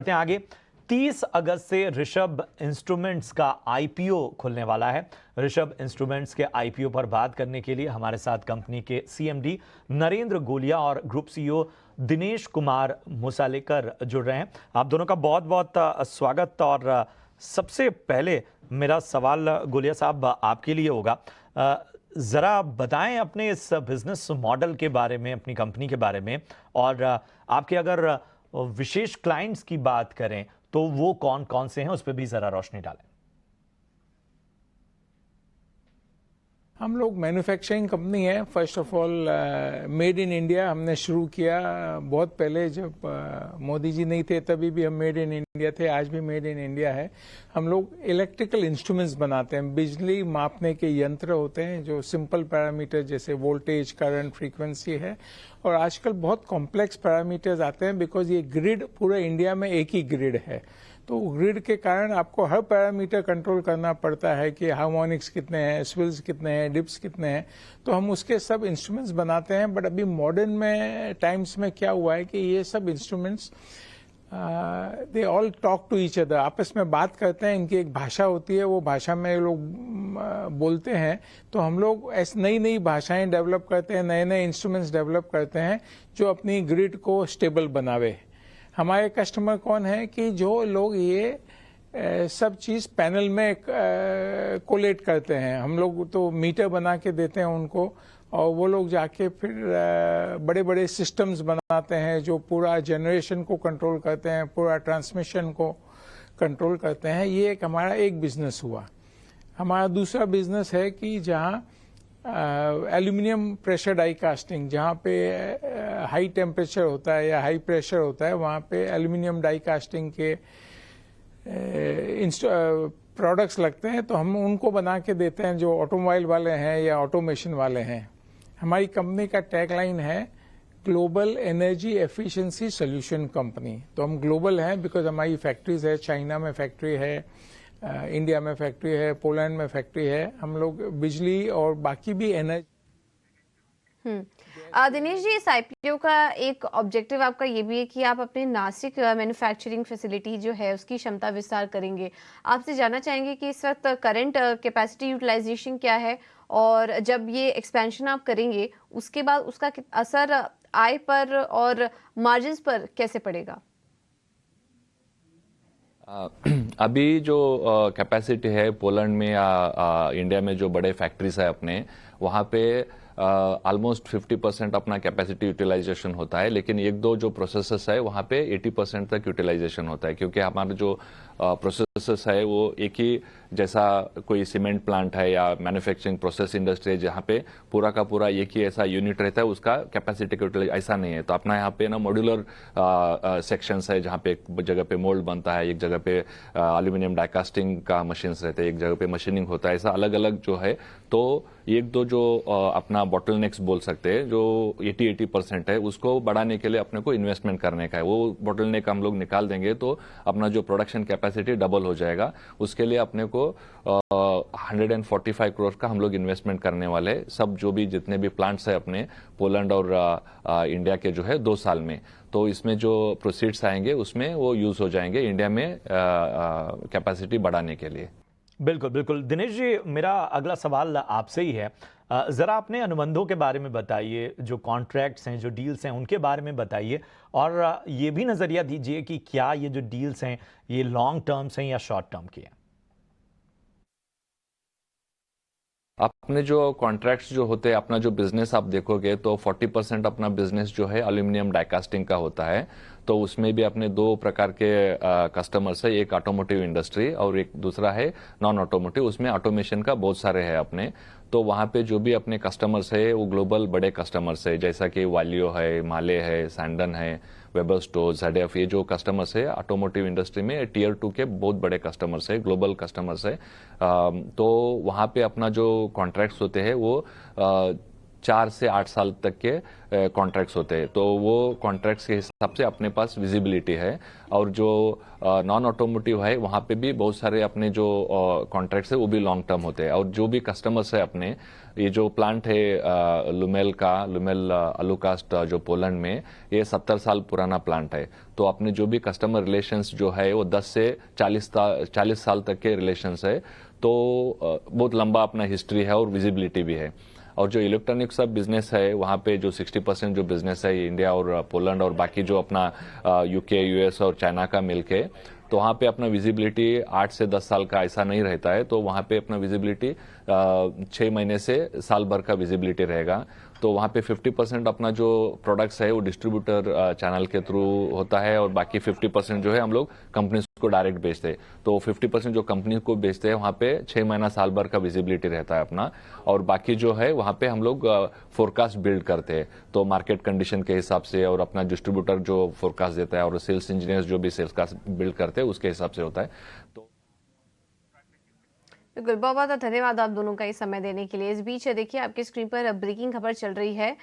बढ़ते हैं आगे। 30 अगस्त से ऋषभ इंस्ट्रूमेंट्स का आईपीओ खुलने वाला है। ऋषभ इंस्ट्रूमेंट्स के आईपीओ पर बात करने के लिए हमारे साथ कंपनी के सीएमडी नरेंद्र गोलिया और ग्रुप सीईओ दिनेश कुमार मुसालेकर जुड़ रहे हैं। आप दोनों का बहुत बहुत स्वागत। और सबसे पहले मेरा सवाल गोलिया साहब आपके लिए होगा, ज़रा बताएं अपने इस बिजनेस मॉडल के बारे में, अपनी कंपनी के बारे में, और आपके अगर विशेष क्लाइंट्स की बात करें तो वो कौन कौन से हैं, उस पर भी जरा रोशनी डालें। हम लोग मैन्युफैक्चरिंग कंपनी है। First of all made in India हमने शुरू किया बहुत पहले, जब मोदी जी नहीं थे तभी भी हम मेड इन इंडिया थे, आज भी मेड इन इंडिया है। हम लोग इलेक्ट्रिकल इंस्ट्रूमेंट्स बनाते हैं, बिजली मापने के यंत्र होते हैं जो सिंपल पैरामीटर जैसे वोल्टेज, करंट, फ्रीक्वेंसी है, और आजकल बहुत कॉम्प्लेक्स पैरामीटर्स आते हैं बिकॉज ये ग्रिड पूरे इंडिया में एक ही ग्रिड है। तो ग्रिड के कारण आपको हर पैरामीटर कंट्रोल करना पड़ता है कि हार्मोनिक्स कितने हैं, स्विल्स कितने हैं, डिप्स कितने हैं, तो हम उसके सब इंस्ट्रूमेंट्स बनाते हैं। बट अभी मॉडर्न में टाइम्स में क्या हुआ है कि ये सब instruments they all talk to each other, आपस में बात करते हैं, इनकी एक भाषा होती है, वो भाषा में लोग बोलते हैं। तो हम लोग ऐसी नई नई भाषाएं डेवलप करते हैं, नए नए इंस्ट्रूमेंट्स डेवलप करते हैं जो अपनी ग्रिड को स्टेबल बनावे। हमारे कस्टमर कौन है कि जो लोग ये सब चीज पैनल में कोलेट करते हैं। हम लोग तो मीटर बना के देते हैं उनको, और वो लोग जाके फिर बड़े बड़े सिस्टम्स बनाते हैं जो पूरा जनरेशन को कंट्रोल करते हैं, पूरा ट्रांसमिशन को कंट्रोल करते हैं। ये एक हमारा एक बिजनेस हुआ। हमारा दूसरा बिजनेस है कि जहाँ एल्यूमिनियम प्रेशर डाई कास्टिंग, जहाँ पे हाई टेम्परेचर होता है या हाई प्रेशर होता है, वहाँ पे एल्यूमिनियम डाई कास्टिंग के प्रोडक्ट्स लगते हैं, तो हम उनको बना के देते हैं जो ऑटोमोबाइल वाले हैं या ऑटोमेशन वाले हैं। हमारी कंपनी का टैगलाइन है global energy efficiency solution company. तो हम ग्लोबल हैं बिकॉज हमारी फैक्ट्रीज है, चाइना में फैक्ट्री है, इंडिया में फैक्ट्री है, पोलैंड में फैक्ट्री है। हम लोग बिजली और बाकी भी एनर्जी। दिनेश जी, इस आईपीओ का एक ऑब्जेक्टिव आपका ये भी है कि आप अपने नासिक मैन्युफैक्चरिंग फैसिलिटी जो है उसकी क्षमता विस्तार करेंगे। आपसे जानना चाहेंगे कि इस वक्त करंट कैपेसिटी यूटिलाइजेशन क्या है, और जब ये एक्सपेंशन आप करेंगे उसके बाद उसका असर आय पर और मार्जिन्स पर कैसे पड़ेगा? अभी जो कैपेसिटी है पोलैंड में या इंडिया में जो बड़े फैक्ट्रीज है अपने, वहाँ पे ऑलमोस्ट 50% अपना कैपेसिटी यूटिलाइजेशन होता है, लेकिन एक दो जो प्रोसेसेस है वहाँ पे 80% तक यूटिलाइजेशन होता है, क्योंकि हमारे जो प्रोसेसेस है वो एक ही जैसा कोई सीमेंट प्लांट है या मैन्युफैक्चरिंग प्रोसेस इंडस्ट्री है जहाँ पे पूरा का पूरा एक ही ऐसा यूनिट रहता है, उसका कैपेसिटी यूटिलाइज ऐसा नहीं है। तो अपना यहाँ पे ना मॉड्यूलर सेक्शंस है, जहाँ पे एक जगह पे मोल्ड बनता है, एक जगह पे एल्यूमिनियम डाइकास्टिंग का मशीन्स रहते हैं, एक जगह पे मशीनिंग होता है, ऐसा अलग अलग जो है। तो एक दो जो अपना बॉटलनेक्स बोल सकते हैं जो 80% है, उसको बढ़ाने के लिए अपने को इन्वेस्टमेंट करने का है। वो बॉटलनेक हम लोग निकाल देंगे तो अपना जो प्रोडक्शन कैपेसिटी डबल हो जाएगा। उसके लिए अपने को 145 करोड़ का हम लोग इन्वेस्टमेंट करने वाले, सब जो भी जितने भी प्लांट्स है अपने पोलैंड और इंडिया के जो है 2 साल में। तो इसमें जो प्रोसीड्स आएंगे उसमें वो यूज हो जाएंगे इंडिया में कैपेसिटी बढ़ाने के लिए। बिल्कुल बिल्कुल। दिनेश जी, मेरा अगला सवाल आपसे ही है, ज़रा अपने अनुबंधों के बारे में बताइए, जो कॉन्ट्रैक्ट्स हैं, जो डील्स हैं, उनके बारे में बताइए, और ये भी नज़रिया दीजिए कि क्या ये जो डील्स हैं ये लॉन्ग टर्म्स हैं या शॉर्ट टर्म की हैं। अपने जो कॉन्ट्रैक्ट्स जो होते हैं, अपना जो बिजनेस आप देखोगे तो 40% अपना बिजनेस जो है एल्यूमिनियम डाइकास्टिंग का होता है। तो उसमें भी अपने 2 प्रकार के कस्टमर्स है, एक ऑटोमोटिव इंडस्ट्री और एक दूसरा है नॉन ऑटोमोटिव। उसमें ऑटोमेशन का बहुत सारे है अपने। तो वहाँ पे जो भी अपने कस्टमर्स है वो ग्लोबल बड़े कस्टमर्स है, जैसा कि वालियो है, माले है, सैंडन है, वेबर स्टोर, ZF, ये जो कस्टमर्स है ऑटोमोटिव इंडस्ट्री में Tier 2 के बहुत बड़े कस्टमर्स है, ग्लोबल कस्टमर्स है। तो वहाँ पे अपना जो कॉन्ट्रैक्ट्स होते हैं वो 4 से 8 साल तक के कॉन्ट्रैक्ट्स होते हैं, तो वो कॉन्ट्रैक्ट्स के हिसाब से अपने पास विजिबिलिटी है। और जो नॉन ऑटोमोटिव है वहाँ पे भी बहुत सारे अपने जो कॉन्ट्रैक्ट्स है वो भी लॉन्ग टर्म होते हैं। और जो भी कस्टमर्स है अपने, ये जो प्लांट है लुमेल अलुकास्ट जो पोलैंड में, ये 70 साल पुराना प्लांट है। तो अपने जो भी कस्टमर रिलेशंस जो है वो 10 से 40 साल तक के रिलेशंस है। तो बहुत लंबा अपना हिस्ट्री है और विजिबिलिटी भी है। और जो इलेक्ट्रॉनिक्स का बिजनेस है वहाँ पे जो 60% जो बिजनेस है इंडिया और पोलैंड और बाकी जो अपना यूके, यूएस और चाइना का मिलके, तो वहाँ पे अपना विजिबिलिटी 8 से 10 साल का ऐसा नहीं रहता है। तो वहाँ पे अपना विजिबिलिटी 6 महीने से साल भर का विजिबिलिटी रहेगा। तो वहाँ पे 50% अपना जो प्रोडक्ट्स है वो डिस्ट्रीब्यूटर चैनल के थ्रू होता है और बाकी 50% जो है हम लोग कंपनीज को डायरेक्ट बेचते हैं। तो 50% जो कंपनी को बेचते हैं वहाँ पे 6 महीना साल भर का विजिबिलिटी रहता है अपना। और बाकी जो है वहाँ पे हम लोग फोरकास्ट बिल्ड करते हैं, तो मार्केट कंडीशन के हिसाब से, और अपना डिस्ट्रीब्यूटर जो फोरकास्ट देता है और सेल्स इंजीनियर्स जो भी सेल्स कास्ट बिल्ड करते हैं उसके हिसाब से होता है। तो बिल्कुल, बहुत बहुत धन्यवाद आप दोनों का इस समय देने के लिए। इस बीच देखिए आपकी स्क्रीन पर ब्रेकिंग खबर चल रही है।